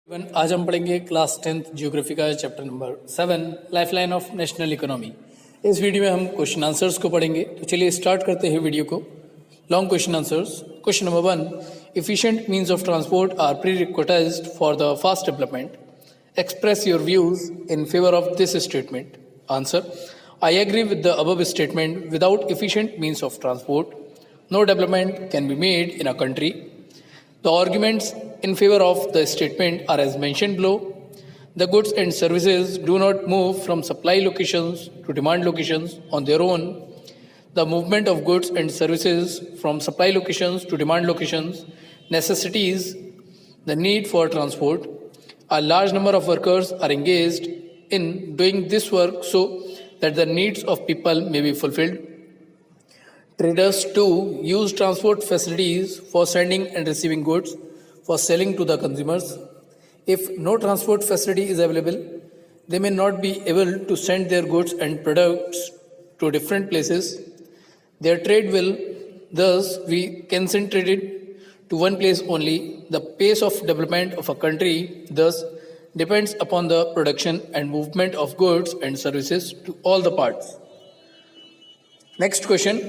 आज हम पढ़ेंगे क्लास 10th ज्योग्राफी का chapter number 7 lifeline of national economy. इस वीडियो में हम क्वेश्चन आंसर्स को पढ़ेंगे। तो चलिए स्टार्ट करते हैं वीडियो को। Long question answers. Question number 1, efficient means of transport are prerequisite for the fast development. Express your views in favor of this statement. Answer: I agree with the above statement. Without efficient means of transport, no development can be made in a country. The arguments in favor of the statement are as mentioned below. The goods and services do not move from supply locations to demand locations on their own. The movement of goods and services from supply locations to demand locations necessitates the need for transport. A large number of workers are engaged in doing this work so that the needs of people may be fulfilled. Traders too use transport facilities for sending and receiving goods for selling to the consumers. If no transport facility is available, they may not be able to send their goods and products to different places. Their trade will thus be concentrated to one place only. The pace of development of a country thus depends upon the production and movement of goods and services to all the parts. Next question.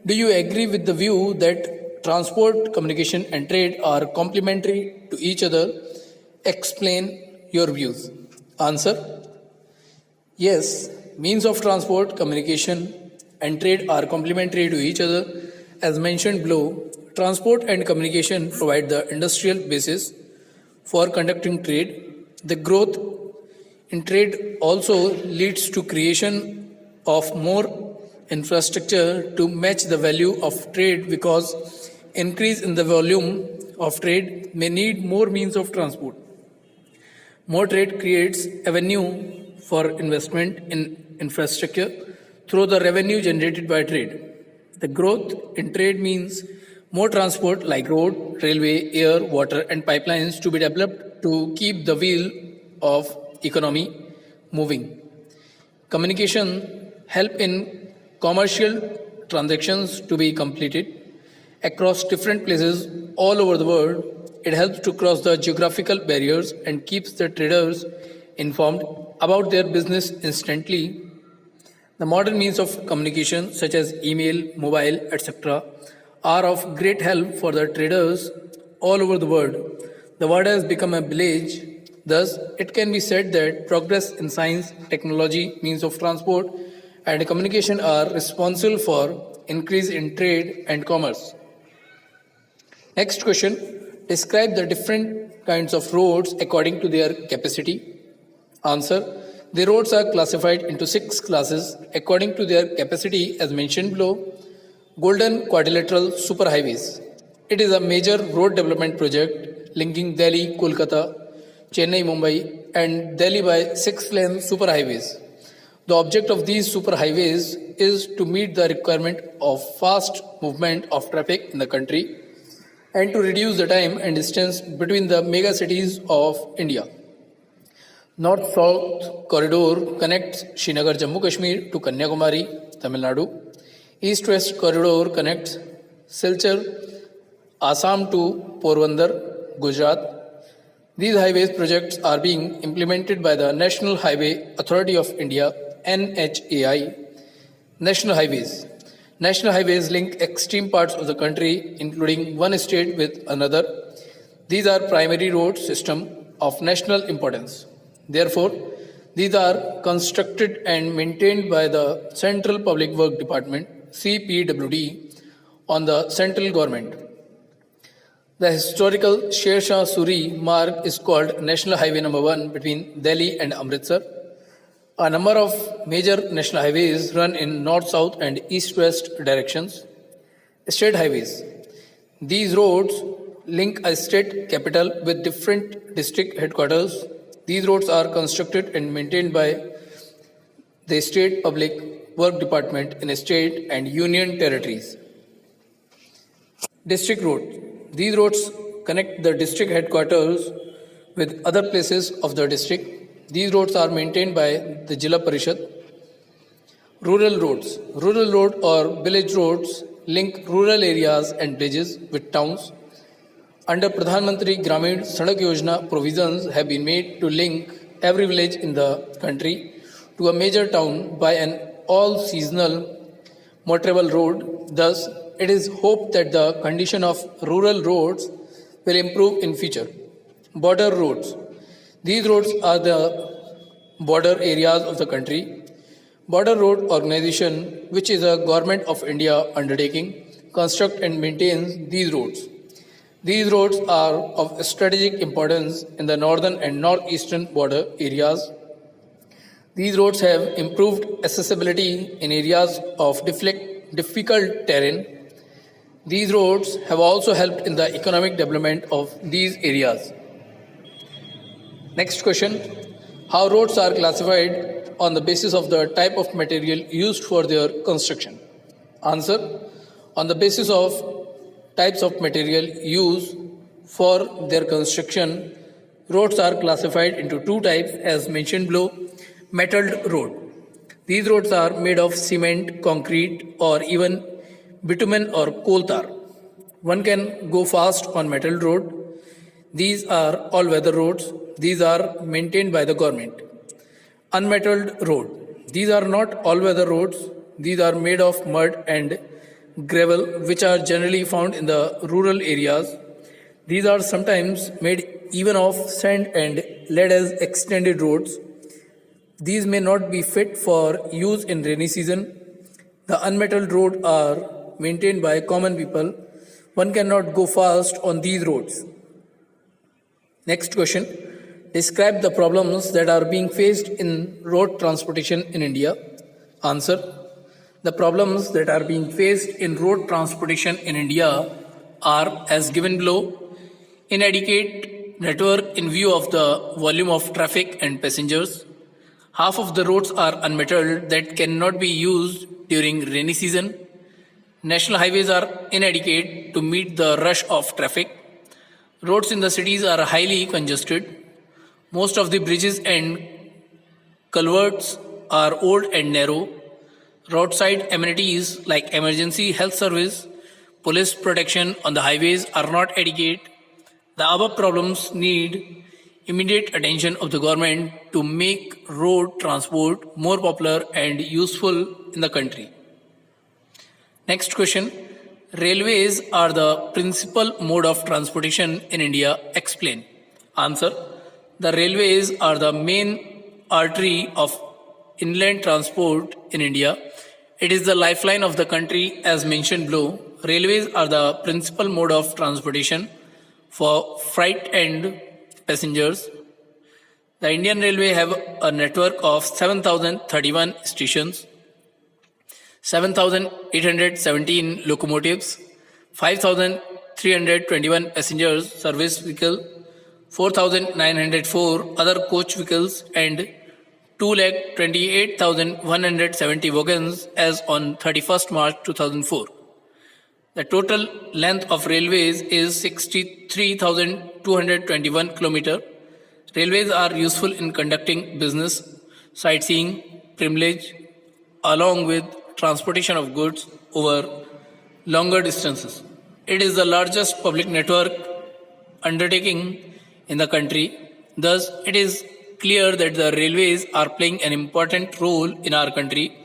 Do you agree with the view that transport, communication, and trade are complementary to each other? Explain your views. Answer: yes, means of transport, communication, and trade are complementary to each other. As mentioned below, transport and communication provide the industrial basis for conducting trade. The growth in trade also leads to creation of more infrastructure to match the value of trade, because increase in the volume of trade may need more means of transport. More trade creates avenue for investment in infrastructure through the revenue generated by trade. The growth in trade means more transport like road, railway, air, water and pipelines to be developed to keep the wheel of economy moving. Communication help in commercial transactions to be completed across different places all over the world. It helps to cross the geographical barriers and keeps the traders informed about their business instantly. The modern means of communication, such as email, mobile, etc., are of great help for the traders all over the world. The world has become a village. Thus, it can be said that progress in science, technology, means of transport, and communication are responsible for increase in trade and commerce. Next question. Describe the different kinds of roads according to their capacity. Answer. The roads are classified into 6 classes according to their capacity as mentioned below. Golden Quadrilateral Superhighways. It is a major road development project linking Delhi, Kolkata, Chennai, Mumbai and Delhi by 6-lane superhighways. The object of these superhighways is to meet the requirement of fast movement of traffic in the country and to reduce the time and distance between the mega cities of India. North-South corridor connects Srinagar, Jammu Kashmir to Kanyakumari, Tamil Nadu. East-West corridor connects Silchar, Assam to Porbandar, Gujarat. These highways projects are being implemented by the National Highway Authority of India, NHAI. National highways. National highways link extreme parts of the country, including one state with another. These are primary road system of national importance. Therefore, these are constructed and maintained by the Central Public Work Department, CPWD, on the central government. The historical Sher Shah Suri Marg is called National Highway number 1 between Delhi and Amritsar. A number of major national highways run in north-south and east-west directions. State highways. These roads link a state capital with different district headquarters. These roads are constructed and maintained by the State Public Work Department in state and union territories. District roads. These roads connect the district headquarters with other places of the district. These roads are maintained by the Jila Parishad. Rural roads. Rural road or village roads link rural areas and villages with towns. Under Pradhan Mantri Gramin Sadak Yojana, provisions have been made to link every village in the country to a major town by an all-seasonal motorable road. Thus, it is hoped that the condition of rural roads will improve in future. Border roads. These roads are the border areas of the country. Border Road Organization, which is a government of India undertaking, construct and maintains these roads. These roads are of strategic importance in the northern and northeastern border areas. These roads have improved accessibility in areas of difficult terrain. These roads have also helped in the economic development of these areas. Next question. How roads are classified on the basis of the type of material used for their construction? Answer. On the basis of types of material used for their construction, roads are classified into two types as mentioned below. Metalled road. These roads are made of cement, concrete, or even bitumen or coal tar. One can go fast on metalled road. These are all-weather roads. These are maintained by the government. Unmetalled road. These are not all-weather roads. These are made of mud and gravel, which are generally found in the rural areas. These are sometimes made even of sand and lead as extended roads. These may not be fit for use in rainy season. The unmetalled roads are maintained by common people. One cannot go fast on these roads. Next question. Describe the problems that are being faced in road transportation in India. Answer. The problems that are being faced in road transportation in India are as given below. Inadequate network in view of the volume of traffic and passengers. Half of the roads are unmetalled that cannot be used during rainy season. National highways are inadequate to meet the rush of traffic. Roads in the cities are highly congested. Most of the bridges and culverts are old and narrow. Roadside amenities like emergency health service, police protection on the highways are not adequate. The above problems need immediate attention of the government to make road transport more popular and useful in the country. Next question. Railways are the principal mode of transportation in India. Explain. Answer. The railways are the main artery of inland transport in India. It is the lifeline of the country as mentioned below. Railways are the principal mode of transportation for freight and passengers. The Indian Railway have a network of 7,031 stations, 7,817 locomotives, 5,321 passengers service vehicle, 4,904 other coach vehicles, and 2,28,170 wagons as on 31st March 2004. The total length of railways is 63,221 km. Railways are useful in conducting business, sightseeing, privilege, along with transportation of goods over longer distances. It is the largest public network undertaking in the country. Thus, it is clear that the railways are playing an important role in our country.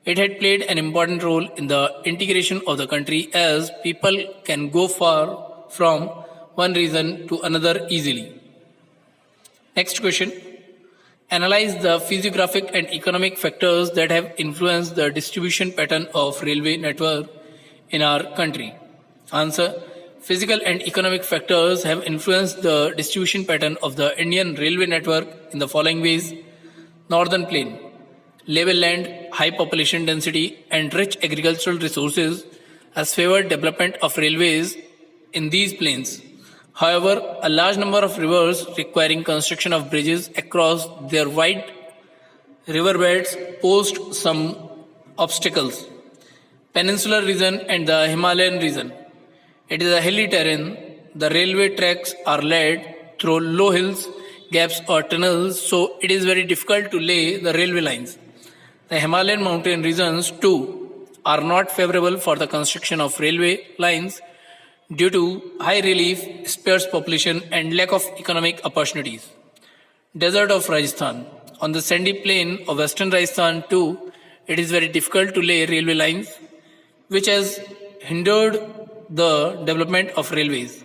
It had played an important role in the integration of the country as people can go far from one region to another easily. Next question. Analyze the physiographic and economic factors that have influenced the distribution pattern of railway network in our country. Answer. Physical and economic factors have influenced the distribution pattern of the Indian railway network in the following ways. Northern plain. Level land, high population density, and rich agricultural resources has favored development of railways in these plains. However, a large number of rivers requiring construction of bridges across their wide riverbeds posed some obstacles. Peninsular region and the Himalayan region. It is a hilly terrain. The railway tracks are laid through low hills, gaps or tunnels, so it is very difficult to lay the railway lines. The Himalayan mountain regions too are not favorable for the construction of railway lines due to high relief, sparse population, and lack of economic opportunities. Desert of Rajasthan. On the sandy plain of western Rajasthan, too, it is very difficult to lay railway lines, which has hindered the development of railways.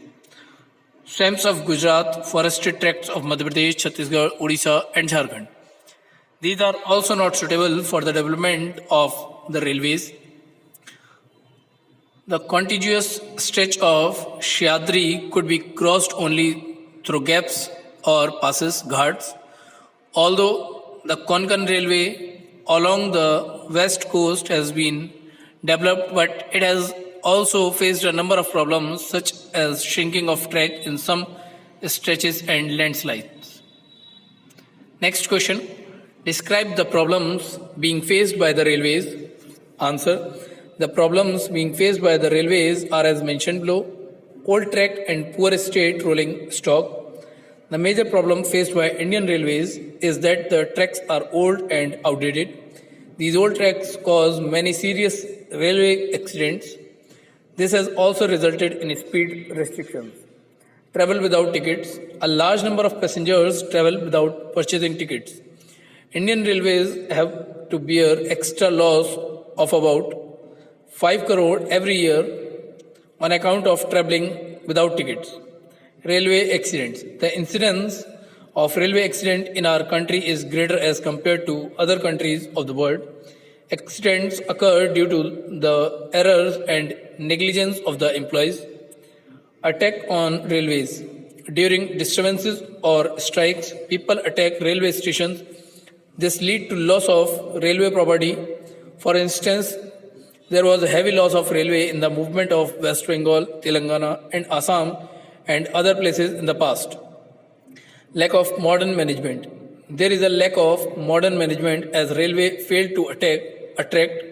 Swamps of Gujarat, forested tracts of Madhya Pradesh, Chhattisgarh, Odisha, and Jharkhand. These are also not suitable for the development of the railways. The contiguous stretch of Shyadri could be crossed only through gaps or passes, ghats. Although the Konkan Railway along the west coast has been developed, but it has also faced a number of problems such as shrinking of track in some stretches and landslides. Next question. Describe the problems being faced by the railways. Answer. The problems being faced by the railways are as mentioned below: old track and poor state rolling stock. The major problem faced by Indian Railways is that the tracks are old and outdated. These old tracks cause many serious railway accidents. This has also resulted in speed restrictions. Travel without tickets. A large number of passengers travel without purchasing tickets. Indian Railways have to bear extra loss of about 5 crore every year on account of traveling without tickets. Railway accidents. The incidence of railway accident in our country is greater as compared to other countries of the world. Accidents occur due to the errors and negligence of the employees. Attack on railways. During disturbances or strikes, people attack railway stations. This leads to loss of railway property. For instance, there was a heavy loss of railway in the movement of West Bengal, Telangana, and Assam and other places in the past. Lack of modern management. There is a lack of modern management as railway failed to attract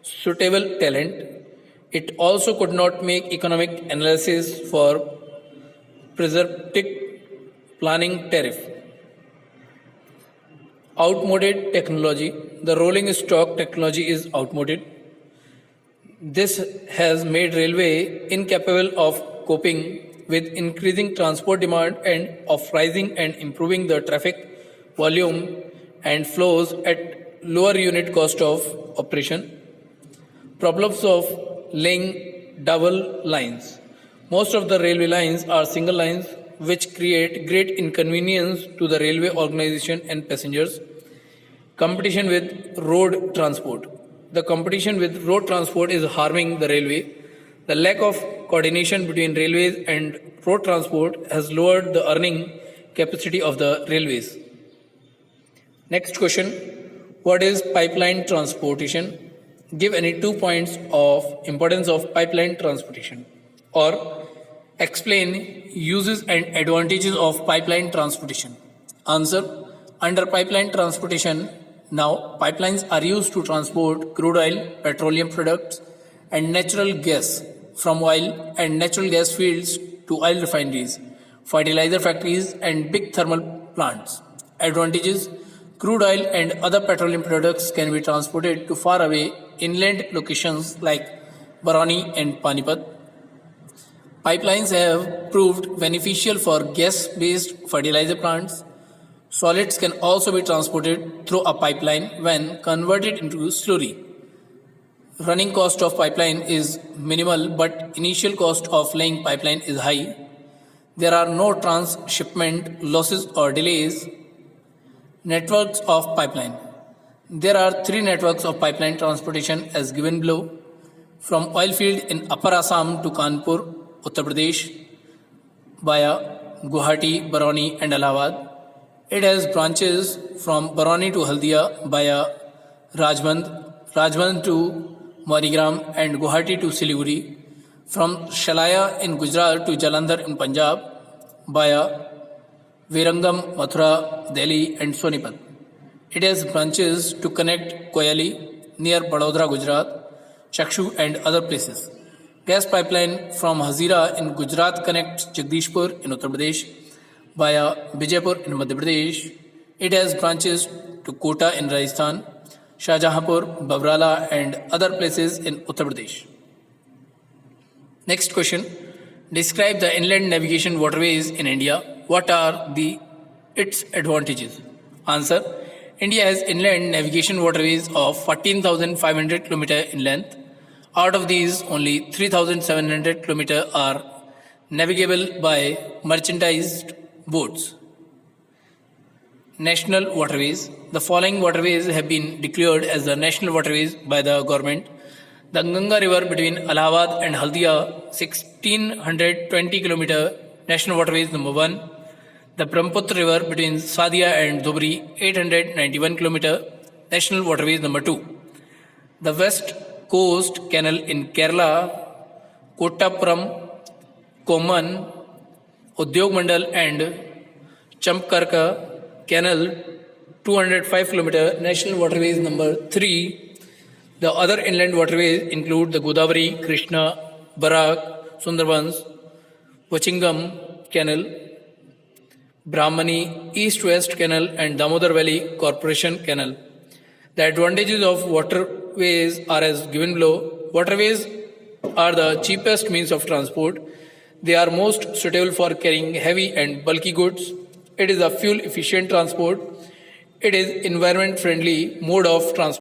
suitable talent. It also could not make economic analysis for prescriptive planning tariff. Outmoded technology. The rolling stock technology is outmoded. This has made railway incapable of coping with increasing transport demand and of rising and improving the traffic volume and flows at lower unit cost of operation. Problems of laying double lines. Most of the railway lines are single lines which create great inconvenience to the railway organization and passengers. Competition with road transport. The competition with road transport is harming the railway. The lack of coordination between railways and road transport has lowered the earning capacity of the railways. Next question. What is pipeline transportation? Give any 2 points of importance of pipeline transportation, or explain uses and advantages of pipeline transportation. Answer. Under pipeline transportation, now pipelines are used to transport crude oil, petroleum products, and natural gas from oil and natural gas fields to oil refineries, fertilizer factories, and big thermal plants. Advantages. Crude oil and other petroleum products can be transported to far away inland locations like Barauni and Panipat. Pipelines have proved beneficial for gas-based fertilizer plants. Solids can also be transported through a pipeline when converted into slurry. Running cost of pipeline is minimal, but initial cost of laying pipeline is high. There are no transshipment losses or delays. Networks of pipeline. There are 3 networks of pipeline transportation as given below. From oil field in Upper Assam to Kanpur, Uttar Pradesh, via Guwahati, Barauni, and Allahabad. It has branches from Barauni to Haldia via Rajband to Marigram, and Guwahati to Siliguri. From Shalaya in Gujarat to Jalandhar in Punjab via Virangam, Mathura, Delhi, and Sonipat. It has branches to connect Koyali near Badodara, Gujarat, Chakshu, and other places. Gas pipeline from Hazira in Gujarat connects Jagdishpur in Uttar Pradesh via Bijaypur in Madhya Pradesh. It has branches to Kota in Rajasthan, Shahjahanpur, Babrala, and other places in Uttar Pradesh. Next question. Describe the inland navigation waterways in India. What are its advantages? Answer. India has inland navigation waterways of 14,500 km in length. Out of these, only 3,700 km are navigable by merchandised boats. National waterways. The following waterways have been declared as the national waterways by the government. The Ganga River between Allahabad and Haldia, 1620 km, national waterways number 1. The Brahmaputra River between Sadia and Dhubri, 891 km, national waterways number 2. The West Coast Canal in Kerala, Kottapuram, Koman, Udyog Mandal and Chamkarka Canal, 205 km, national waterways number 3. The other inland waterways include the Godavari, Krishna, Barak, Sundarbans, Vachingam Canal, Brahmani, East-West Canal and Damodar Valley Corporation Canal. The advantages of waterways are as given below. Waterways are the cheapest means of transport. They are most suitable for carrying heavy and bulky goods. It is a fuel-efficient transport. It is environment-friendly mode of transport.